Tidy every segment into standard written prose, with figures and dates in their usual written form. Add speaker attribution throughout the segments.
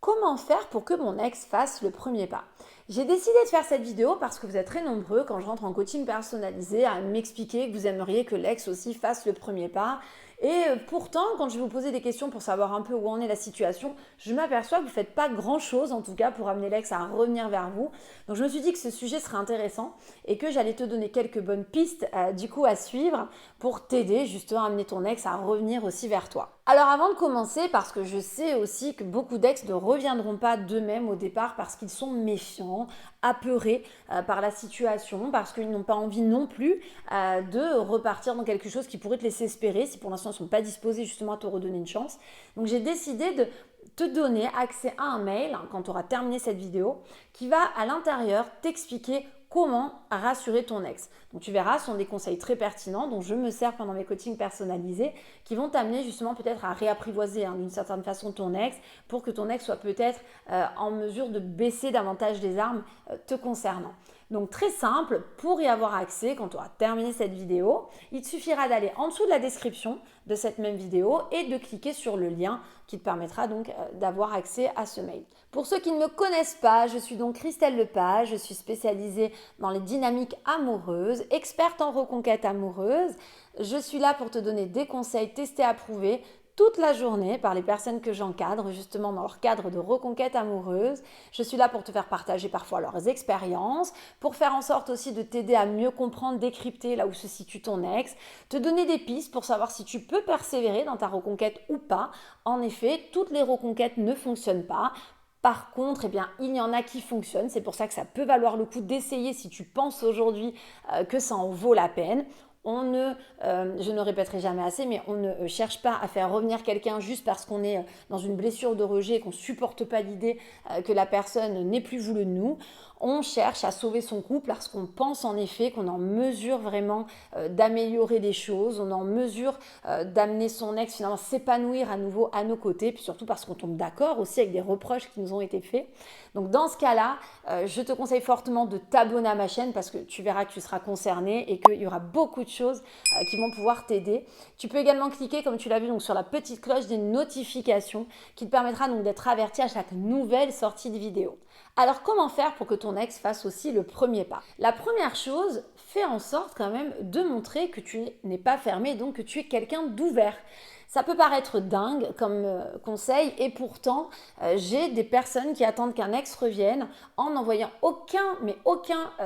Speaker 1: Comment faire pour que mon ex fasse le premier pas? J'ai décidé de faire cette vidéo parce que vous êtes très nombreux quand je rentre en coaching personnalisé à m'expliquer que vous aimeriez que l'ex aussi fasse le premier pas. Et pourtant, quand je vais vous poser des questions pour savoir un peu où en est la situation, je m'aperçois que vous ne faites pas grand-chose en tout cas pour amener l'ex à revenir vers vous. Donc je me suis dit que ce sujet serait intéressant et que j'allais te donner quelques bonnes pistes du coup à suivre pour t'aider justement à amener ton ex à revenir aussi vers toi. Alors avant de commencer, parce que je sais aussi que beaucoup d'ex ne reviendront pas d'eux-mêmes au départ parce qu'ils sont méfiants, apeurés par la situation, parce qu'ils n'ont pas envie non plus de repartir dans quelque chose qui pourrait te laisser espérer si pour l'instant ils ne sont pas disposés justement à te redonner une chance. Donc j'ai décidé de te donner accès à un mail quand tu auras terminé cette vidéo qui va à l'intérieur t'expliquer comment rassurer ton ex. Donc tu verras, ce sont des conseils très pertinents dont je me sers pendant mes coachings personnalisés qui vont t'amener justement peut-être à réapprivoiser d'une certaine façon ton ex pour que ton ex soit peut-être en mesure de baisser davantage les armes te concernant. Donc très simple, pour y avoir accès, quand tu auras terminé cette vidéo, il te suffira d'aller en dessous de la description de cette même vidéo et de cliquer sur le lien qui te permettra donc d'avoir accès à ce mail. Pour ceux qui ne me connaissent pas, je suis donc Christelle Lepage, je suis spécialisée dans les dynamiques amoureuses, experte en reconquête amoureuse. Je suis là pour te donner des conseils testés, approuvés toute la journée par les personnes que j'encadre justement dans leur cadre de reconquête amoureuse. Je suis là pour te faire partager parfois leurs expériences, pour faire en sorte aussi de t'aider à mieux comprendre, décrypter là où se situe ton ex, te donner des pistes pour savoir si tu peux persévérer dans ta reconquête ou pas. En effet, toutes les reconquêtes ne fonctionnent pas. Par contre, il y en a qui fonctionnent. C'est pour ça que ça peut valoir le coup d'essayer si tu penses aujourd'hui que ça en vaut la peine. Je ne répéterai jamais assez, mais on ne cherche pas à faire revenir quelqu'un juste parce qu'on est dans une blessure de rejet et qu'on ne supporte pas l'idée que la personne n'ait plus voulu de nous. On cherche à sauver son couple parce qu'on pense en effet qu'on est en mesure vraiment d'améliorer les choses, on est en mesure d'amener son ex finalement s'épanouir à nouveau à nos côtés, puis surtout parce qu'on tombe d'accord aussi avec des reproches qui nous ont été faits. Donc dans ce cas-là, je te conseille fortement de t'abonner à ma chaîne parce que tu verras que tu seras concerné et qu'il y aura beaucoup de choses qui vont pouvoir t'aider. Tu peux également cliquer, comme tu l'as vu, donc sur la petite cloche des notifications qui te permettra donc d'être averti à chaque nouvelle sortie de vidéo. Alors comment faire pour que ton ex fasse aussi le premier pas? La première chose, fais en sorte quand même de montrer que tu n'es pas fermé, donc que tu es quelqu'un d'ouvert. Ça peut paraître dingue comme conseil et pourtant j'ai des personnes qui attendent qu'un ex revienne en n'envoyant aucun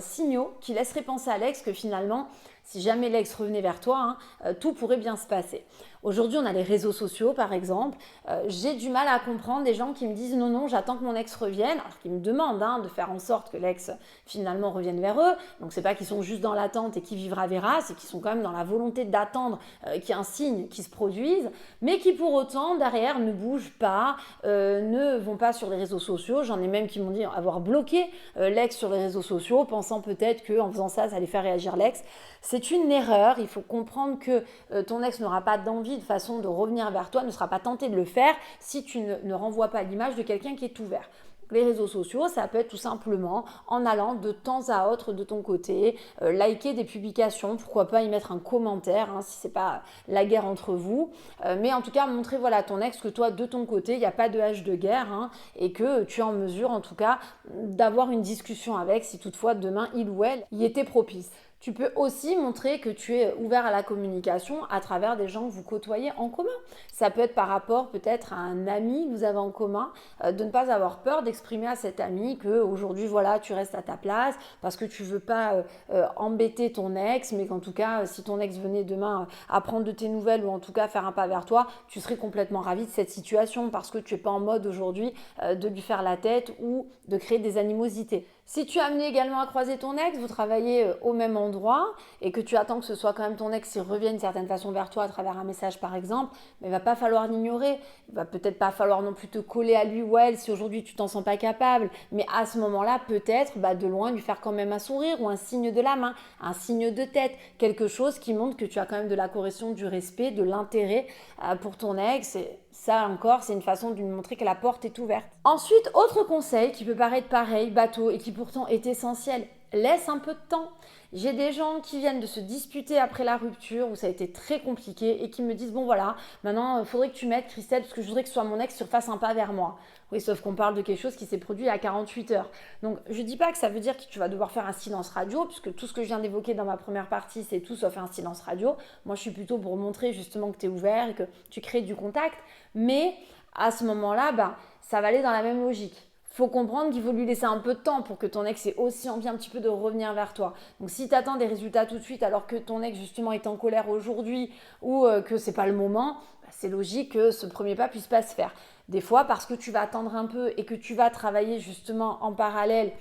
Speaker 1: signaux qui laisseraient penser à l'ex que finalement si jamais l'ex revenait vers toi, tout pourrait bien se passer. Aujourd'hui, on a les réseaux sociaux, par exemple. J'ai du mal à comprendre des gens qui me disent non, j'attends que mon ex revienne, alors qu'ils me demandent de faire en sorte que l'ex finalement revienne vers eux. Donc, c'est pas qu'ils sont juste dans l'attente et qui vivra verra, c'est qu'ils sont quand même dans la volonté d'attendre qu'il y ait un signe qui se produise, mais qui pour autant derrière ne bougent pas, ne vont pas sur les réseaux sociaux. J'en ai même qui m'ont dit avoir bloqué l'ex sur les réseaux sociaux, pensant peut-être qu'en faisant ça, ça allait faire réagir l'ex. C'est une erreur, il faut comprendre que ton ex n'aura pas d'envie de façon de revenir vers toi, ne sera pas tenté de le faire si tu ne renvoies pas l'image de quelqu'un qui est ouvert. Les réseaux sociaux, ça peut être tout simplement en allant de temps à autre de ton côté, liker des publications, pourquoi pas y mettre un commentaire si c'est pas la guerre entre vous, mais en tout cas montrer à ton ex que toi de ton côté il n'y a pas de hache de guerre et que tu es en mesure en tout cas d'avoir une discussion avec si toutefois demain il ou elle y était propice. Tu peux aussi montrer que tu es ouvert à la communication à travers des gens que vous côtoyez en commun. Ça peut être par rapport peut-être à un ami que vous avez en commun, de ne pas avoir peur d'exprimer à cet ami qu'aujourd'hui, tu restes à ta place parce que tu ne veux pas embêter ton ex, mais qu'en tout cas, si ton ex venait demain à prendre de tes nouvelles ou en tout cas faire un pas vers toi, tu serais complètement ravi de cette situation parce que tu n'es pas en mode aujourd'hui de lui faire la tête ou de créer des animosités. Si tu es amené également à croiser ton ex, vous travaillez au même endroit et que tu attends que ce soit quand même ton ex qui revienne d'une certaine façon vers toi à travers un message par exemple, mais il ne va pas falloir l'ignorer. Il va peut-être pas falloir non plus te coller à lui ou à elle si aujourd'hui tu t'en sens pas capable, mais à ce moment-là peut-être de loin lui faire quand même un sourire ou un signe de la main, un signe de tête, quelque chose qui montre que tu as quand même de la correction, du respect, de l'intérêt pour ton ex. Et ça encore, c'est une façon de lui montrer que la porte est ouverte. Ensuite, autre conseil qui peut paraître pareil, bateau et qui pourtant est essentiel. laisse un peu de temps. J'ai des gens qui viennent de se disputer après la rupture où ça a été très compliqué et qui me disent bon voilà, maintenant il faudrait que tu m'aides Christelle parce que je voudrais que ce soit mon ex qui fasse un pas vers moi. Oui, sauf qu'on parle de quelque chose qui s'est produit à 48 heures. Donc je ne dis pas que ça veut dire que tu vas devoir faire un silence radio puisque tout ce que je viens d'évoquer dans ma première partie c'est tout sauf un silence radio. Moi je suis plutôt pour montrer justement que tu es ouvert et que tu crées du contact. Mais à ce moment-là, ça va aller dans la même logique. Faut comprendre qu'il faut lui laisser un peu de temps pour que ton ex ait aussi envie un petit peu de revenir vers toi. Donc si tu attends des résultats tout de suite alors que ton ex justement est en colère aujourd'hui ou que c'est pas le moment, c'est logique que ce premier pas puisse pas se faire. Des fois parce que tu vas attendre un peu et que tu vas travailler justement en parallèle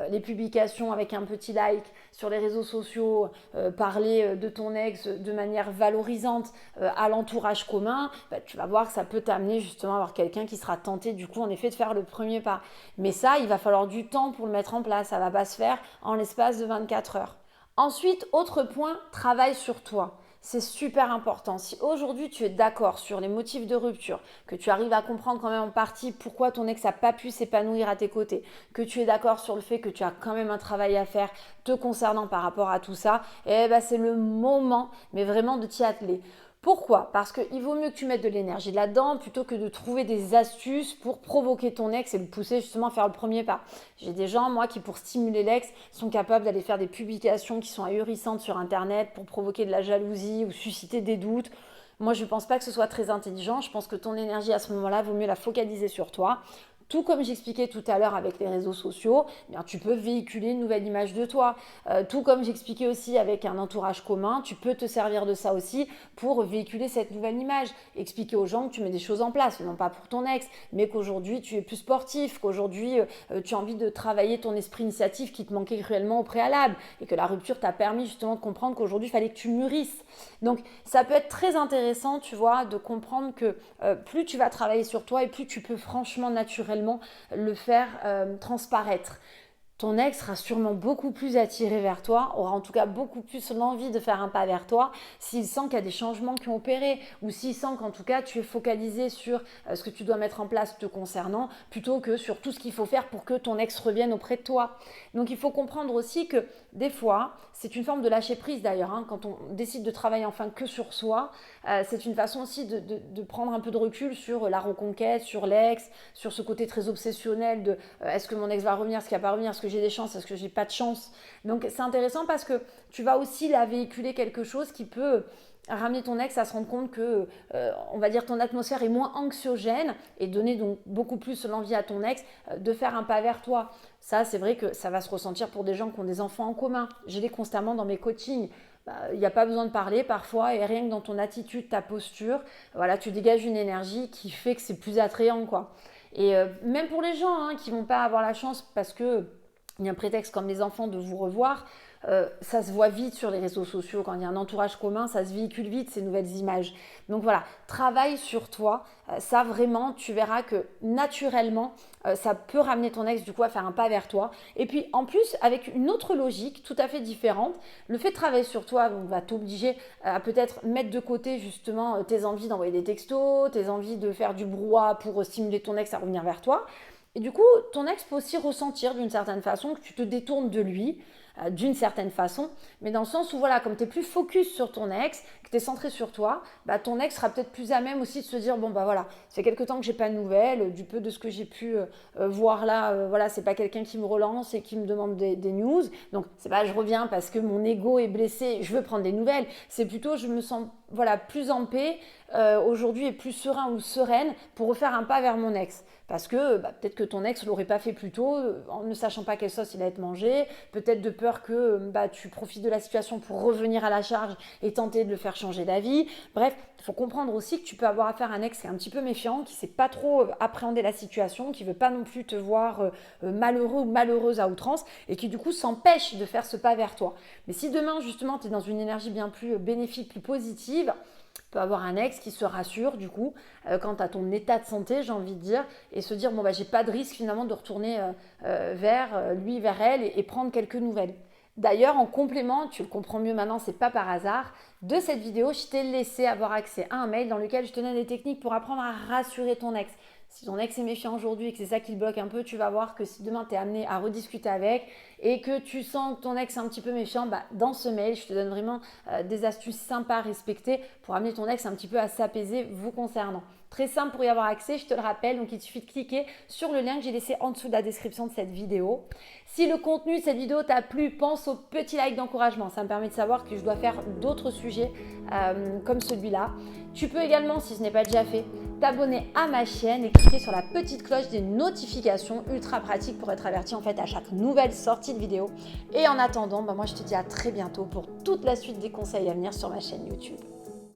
Speaker 1: les publications avec un petit like sur les réseaux sociaux, parler de ton ex de manière valorisante à l'entourage commun, tu vas voir que ça peut t'amener justement à avoir quelqu'un qui sera tenté du coup en effet de faire le premier pas. Mais ça, il va falloir du temps pour le mettre en place, ça ne va pas se faire en l'espace de 24 heures. Ensuite, autre point, travaille sur toi. C'est super important. Si aujourd'hui tu es d'accord sur les motifs de rupture, que tu arrives à comprendre quand même en partie pourquoi ton ex n'a pas pu s'épanouir à tes côtés, que tu es d'accord sur le fait que tu as quand même un travail à faire te concernant par rapport à tout ça, c'est le moment, mais vraiment de t'y atteler. Pourquoi? Parce qu'il vaut mieux que tu mettes de l'énergie là-dedans plutôt que de trouver des astuces pour provoquer ton ex et le pousser justement à faire le premier pas. J'ai des gens, moi, qui pour stimuler l'ex sont capables d'aller faire des publications qui sont ahurissantes sur Internet pour provoquer de la jalousie ou susciter des doutes. Moi, je ne pense pas que ce soit très intelligent. Je pense que ton énergie à ce moment-là, vaut mieux la focaliser sur toi. Tout comme j'expliquais tout à l'heure avec les réseaux sociaux, tu peux véhiculer une nouvelle image de toi. Tout comme j'expliquais aussi avec un entourage commun, tu peux te servir de ça aussi pour véhiculer cette nouvelle image. Expliquer aux gens que tu mets des choses en place, non pas pour ton ex, mais qu'aujourd'hui tu es plus sportif, qu'aujourd'hui tu as envie de travailler ton esprit initiatif qui te manquait cruellement au préalable et que la rupture t'a permis justement de comprendre qu'aujourd'hui il fallait que tu mûrisses. Donc ça peut être très intéressant, tu vois, de comprendre que plus tu vas travailler sur toi et plus tu peux franchement naturellement le faire transparaître. Ton ex sera sûrement beaucoup plus attiré vers toi, aura en tout cas beaucoup plus l'envie de faire un pas vers toi s'il sent qu'il y a des changements qui ont opéré ou s'il sent qu'en tout cas tu es focalisé sur ce que tu dois mettre en place te concernant plutôt que sur tout ce qu'il faut faire pour que ton ex revienne auprès de toi. Donc il faut comprendre aussi que des fois, c'est une forme de lâcher prise d'ailleurs, quand on décide de travailler enfin que sur soi, c'est une façon aussi de prendre un peu de recul sur la reconquête, sur l'ex, sur ce côté très obsessionnel de est-ce que mon ex va revenir, est-ce qu'il va pas revenir, est-ce que j'ai des chances, est-ce que j'ai pas de chance. Donc c'est intéressant parce que tu vas aussi la véhiculer quelque chose qui peut ramener ton ex à se rendre compte que, on va dire, ton atmosphère est moins anxiogène et donner donc beaucoup plus l'envie à ton ex de faire un pas vers toi. Ça, c'est vrai que ça va se ressentir pour des gens qui ont des enfants en commun. Je l'ai constamment dans mes coachings. Il n'y a pas besoin de parler parfois et rien que dans ton attitude, ta posture, voilà, tu dégages une énergie qui fait que c'est plus attrayant, quoi. Et même pour les gens qui ne vont pas avoir la chance parce que il y a un prétexte comme les enfants de vous revoir, ça se voit vite sur les réseaux sociaux. Quand il y a un entourage commun, ça se véhicule vite ces nouvelles images. Donc voilà, travaille sur toi. Ça vraiment, tu verras que naturellement, ça peut ramener ton ex du coup à faire un pas vers toi. Et puis en plus, avec une autre logique tout à fait différente, le fait de travailler sur toi va t'obliger à peut-être mettre de côté justement tes envies d'envoyer des textos, tes envies de faire du brouhaha pour stimuler ton ex à revenir vers toi. Et du coup, ton ex peut aussi ressentir d'une certaine façon que tu te détournes de lui, d'une certaine façon, mais dans le sens où voilà, comme tu es plus focus sur ton ex, que tu es centré sur toi, ton ex sera peut-être plus à même aussi de se dire bon voilà, ça fait quelque temps que j'ai pas de nouvelles, du peu de ce que j'ai pu voir là, voilà, c'est pas quelqu'un qui me relance et qui me demande des news, donc c'est pas je reviens parce que mon ego est blessé, je veux prendre des nouvelles, c'est plutôt je me sens voilà plus en paix aujourd'hui et plus serein ou sereine pour refaire un pas vers mon ex. Parce que peut-être que ton ex ne l'aurait pas fait plus tôt, en ne sachant pas quelle sauce il allait te manger, peut-être de peur que tu profites de la situation pour revenir à la charge et tenter de le faire changer d'avis. Bref, il faut comprendre aussi que tu peux avoir affaire à un ex qui est un petit peu méfiant, qui ne sait pas trop appréhender la situation, qui ne veut pas non plus te voir malheureux ou malheureuse à outrance et qui du coup s'empêche de faire ce pas vers toi. Mais si demain justement tu es dans une énergie bien plus bénéfique, plus positive, peut avoir un ex qui se rassure du coup quant à ton état de santé, j'ai envie de dire, et se dire j'ai pas de risque finalement de retourner vers lui, vers elle et prendre quelques nouvelles. D'ailleurs, en complément, tu le comprends mieux maintenant, c'est pas par hasard, de cette vidéo, je t'ai laissé avoir accès à un mail dans lequel je te donne des techniques pour apprendre à rassurer ton ex. Si ton ex est méfiant aujourd'hui et que c'est ça qui le bloque un peu, tu vas voir que si demain tu es amené à rediscuter avec et que tu sens que ton ex est un petit peu méfiant, dans ce mail, je te donne vraiment des astuces sympas à respecter pour amener ton ex un petit peu à s'apaiser vous concernant. Très simple pour y avoir accès, je te le rappelle, donc il suffit de cliquer sur le lien que j'ai laissé en dessous de la description de cette vidéo. Si le contenu de cette vidéo t'a plu, pense au petit like d'encouragement, ça me permet de savoir que je dois faire d'autres sujets comme celui-là. Tu peux également, si ce n'est pas déjà fait, t'abonner à ma chaîne et cliquer sur la petite cloche des notifications, ultra pratique pour être averti en fait à chaque nouvelle sortie de vidéo. Et en attendant, moi je te dis à très bientôt pour toute la suite des conseils à venir sur ma chaîne YouTube.